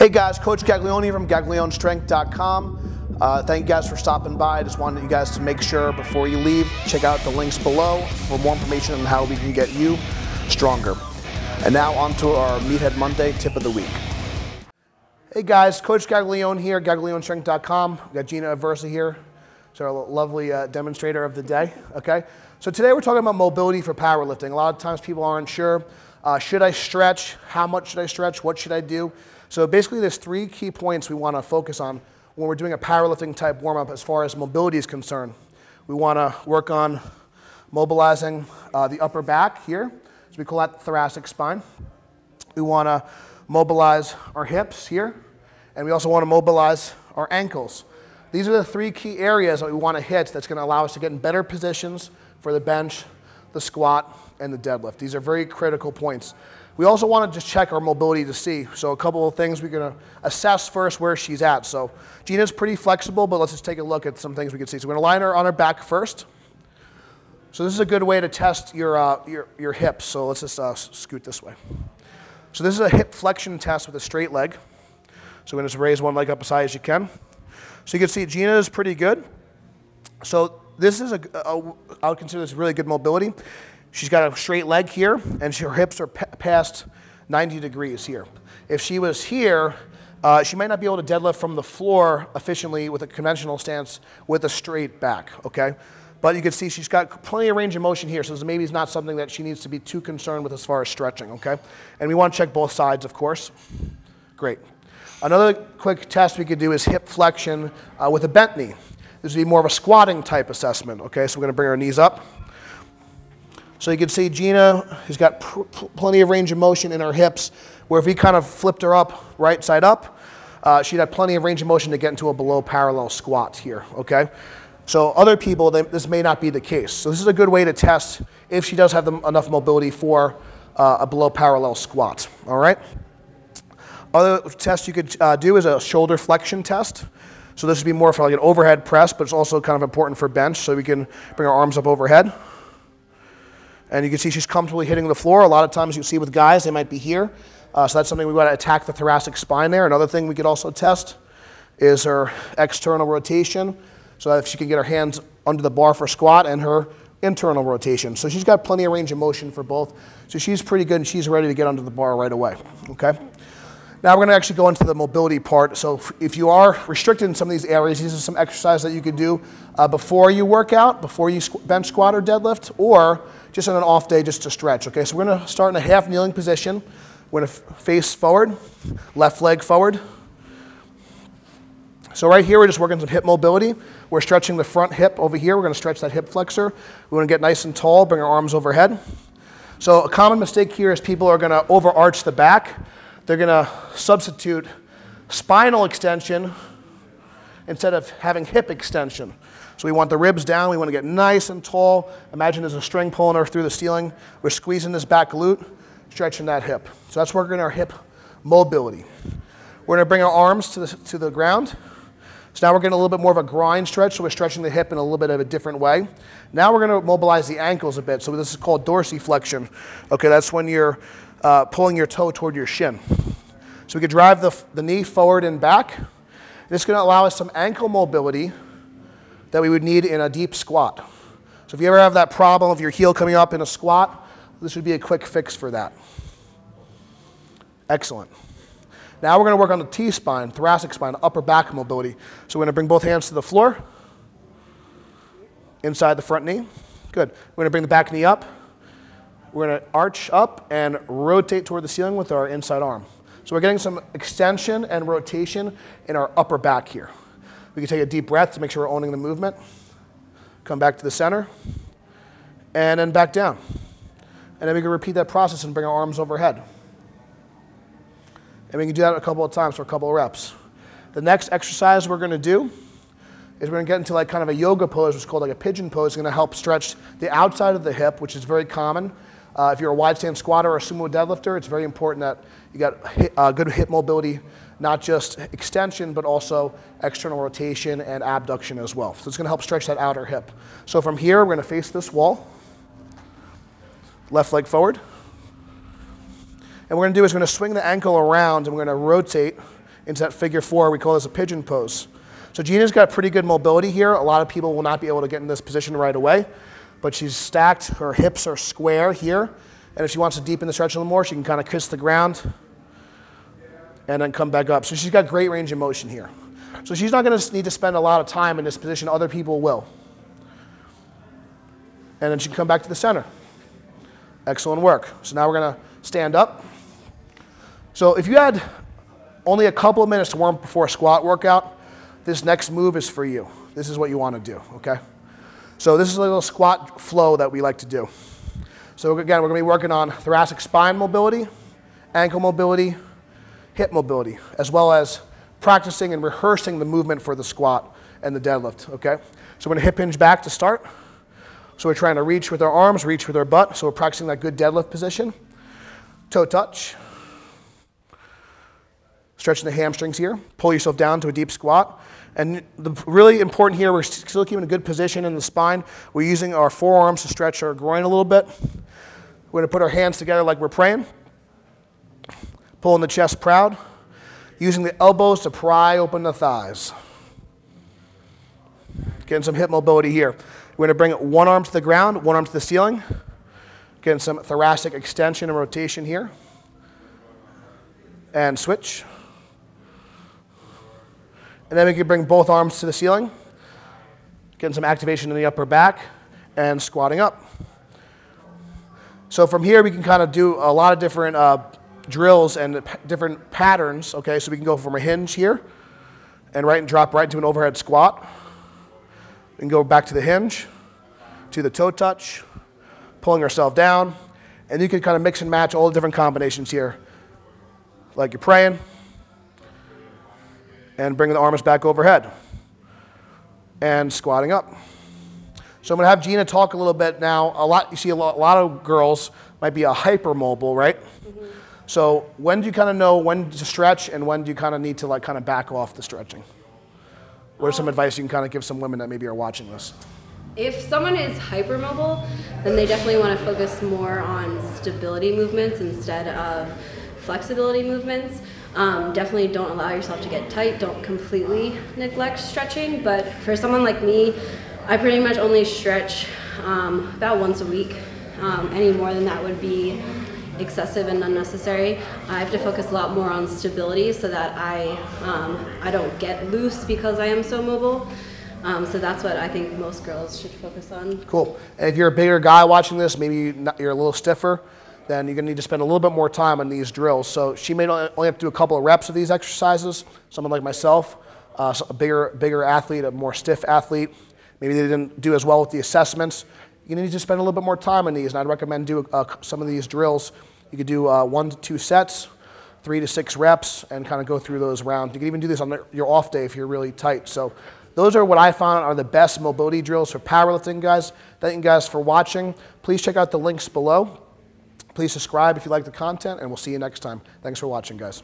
Hey guys, Coach Gaglione from GaglioneStrength.com. Thank you guys for stopping by. I just wanted you guys to make sure before you leave, check out the links below for more information on how we can get you stronger. And now on to our Meathead Monday tip of the week. Hey guys, Coach Gaglione here, GaglioneStrength.com. We got Gina Aversa here. She's our lovely demonstrator of the day, okay? So today we're talking about mobility for powerlifting. A lot of times people aren't sure, should I stretch? How much should I stretch? What should I do? So basically there's three key points we want to focus on when we're doing a powerlifting type warm-up as far as mobility is concerned. We want to work on mobilizing the upper back here, so we call that the thoracic spine. We want to mobilize our hips here, and we also want to mobilize our ankles. These are the three key areas that we want to hit that's going to allow us to get in better positions for the bench, the squat, and the deadlift. These are very critical points. We also want to just check our mobility to see. So a couple of things we're going to assess first where she's at. So Gina's pretty flexible, but let's just take a look at some things we can see. So we're going to line her on her back first. So this is a good way to test your hips. So let's just scoot this way. So this is a hip flexion test with a straight leg. So we're going to just raise one leg up as high as you can. So you can see Gina is pretty good. So this is I would consider this really good mobility. She's got a straight leg here, and her hips are past 90 degrees here. If she was here, she might not be able to deadlift from the floor efficiently with a conventional stance with a straight back, okay? But you can see she's got plenty of range of motion here, so maybe it's not something that she needs to be too concerned with as far as stretching, okay? And we want to check both sides, of course. Great. Another quick test we could do is hip flexion with a bent knee. This would be more of a squatting type assessment, okay? So we're going to bring our knees up. So you can see Gina has got plenty of range of motion in her hips, where if we kind of flipped her up, right side up, she'd have plenty of range of motion to get into a below parallel squat here, okay? So other people, this may not be the case. So this is a good way to test if she does have enough mobility for a below parallel squat, all right? Other test you could do is a shoulder flexion test. So this would be more for like an overhead press, but it's also kind of important for bench, so we can bring our arms up overhead. And you can see she's comfortably hitting the floor. A lot of times you see with guys, they might be here. So that's something we want to attack the thoracic spine there. Another thing we could also test is her external rotation, so that if she can get her hands under the bar for squat, and her internal rotation. So she's got plenty of range of motion for both. So she's pretty good, and she's ready to get under the bar right away, okay? Now we're going to actually go into the mobility part. So if you are restricted in some of these areas, these are some exercises that you could do before you work out, before you bench, squat, or deadlift, or just on an off day just to stretch, okay? So we're going to start in a half kneeling position. We're going to face forward, left leg forward. So right here, we're just working some hip mobility. We're stretching the front hip over here. We're going to stretch that hip flexor. We want to get nice and tall, bring our arms overhead. So a common mistake here is people are going to overarch the back. They're going to substitute spinal extension instead of having hip extension. So we want the ribs down. We want to get nice and tall. Imagine there's a string pulling her through the ceiling. We're squeezing this back glute, stretching that hip. So that's working our hip mobility. We're going to bring our arms to the ground. So now we're getting a little bit more of a grind stretch, so we're stretching the hip in a little bit of a different way. Now we're going to mobilize the ankles a bit. So this is called dorsiflexion. Okay, that's when you're pulling your toe toward your shin. So we could drive the knee forward and back. This is going to allow us some ankle mobility that we would need in a deep squat. So if you ever have that problem of your heel coming up in a squat, this would be a quick fix for that. Excellent. Now we're going to work on the T-spine, thoracic spine, upper back mobility. So we're going to bring both hands to the floor, inside the front knee. Good. We're going to bring the back knee up. We're going to arch up and rotate toward the ceiling with our inside arm. So we're getting some extension and rotation in our upper back here. We can take a deep breath to make sure we're owning the movement. Come back to the center, and then back down. And then we can repeat that process and bring our arms overhead. And we can do that a couple of times for a couple of reps. The next exercise we're going to do is we're going to get into like kind of a yoga pose, which is called like a pigeon pose. It's going to help stretch the outside of the hip, which is very common. If you're a wide stand squatter or a sumo deadlifter, it's very important that you got good hip mobility, not just extension, but also external rotation and abduction as well. So it's going to help stretch that outer hip. So from here, we're going to face this wall, left leg forward. And what we're going to do is we're going to swing the ankle around, and we're going to rotate into that figure 4. We call this a pigeon pose. So Gina's got pretty good mobility here. A lot of people will not be able to get in this position right away, but she's stacked. Her hips are square here. And if she wants to deepen the stretch a little more, she can kind of kiss the ground and then come back up. So she's got great range of motion here. So she's not going to need to spend a lot of time in this position. Other people will. And then she can come back to the center. Excellent work. So now we're going to stand up. So if you had only a couple of minutes to warm up before a squat workout, this next move is for you. This is what you want to do, okay? So this is a little squat flow that we like to do. So again, we're going to be working on thoracic spine mobility, ankle mobility, hip mobility, as well as practicing and rehearsing the movement for the squat and the deadlift, okay? So we're going to hip hinge back to start. So we're trying to reach with our arms, reach with our butt. So we're practicing that good deadlift position. Toe touch. Stretching the hamstrings here. Pull yourself down to a deep squat. And the really important here, we're still keeping a good position in the spine. We're using our forearms to stretch our groin a little bit. We're going to put our hands together like we're praying. Pulling the chest proud. Using the elbows to pry open the thighs. Getting some hip mobility here. We're going to bring one arm to the ground, one arm to the ceiling. Getting some thoracic extension and rotation here. And switch. And then we can bring both arms to the ceiling. Getting some activation in the upper back and squatting up. So from here we can kind of do a lot of different drills and different patterns. Okay, so we can go from a hinge here and drop right into an overhead squat. We can go back to the hinge, to the toe touch, pulling ourselves down. And you can kind of mix and match all the different combinations here. Like you're praying. And bringing the arms back overhead. And squatting up. So I'm going to have Gina talk a little bit now. You see a lot of girls might be a hypermobile, right? Mm-hmm. So when do you kind of know when to stretch and when do you kind of need to like kind of back off the stretching? What are some advice you can kind of give some women that maybe are watching this? If someone is hypermobile, then they definitely want to focus more on stability movements instead of flexibility movements. Definitely don't allow yourself to get tight. Don't completely neglect stretching. But for someone like me, I pretty much only stretch about once a week. Any more than that would be excessive and unnecessary. I have to focus a lot more on stability so that I don't get loose because I am so mobile. So that's what I think most girls should focus on. Cool. And if you're a bigger guy watching this, maybe you're a little stiffer, then you're going to need to spend a little bit more time on these drills. So she may only have to do a couple of reps of these exercises. Someone like myself, a bigger athlete, a more stiff athlete, maybe they didn't do as well with the assessments. You need to spend a little bit more time on these, and I'd recommend do some of these drills. You could do 1 to 2 sets, 3 to 6 reps, and kind of go through those rounds. You can even do this on your off day if you're really tight. So those are what I found are the best mobility drills for powerlifting, guys. Thank you guys for watching. Please check out the links below. Please subscribe if you like the content, and we'll see you next time. Thanks for watching, guys.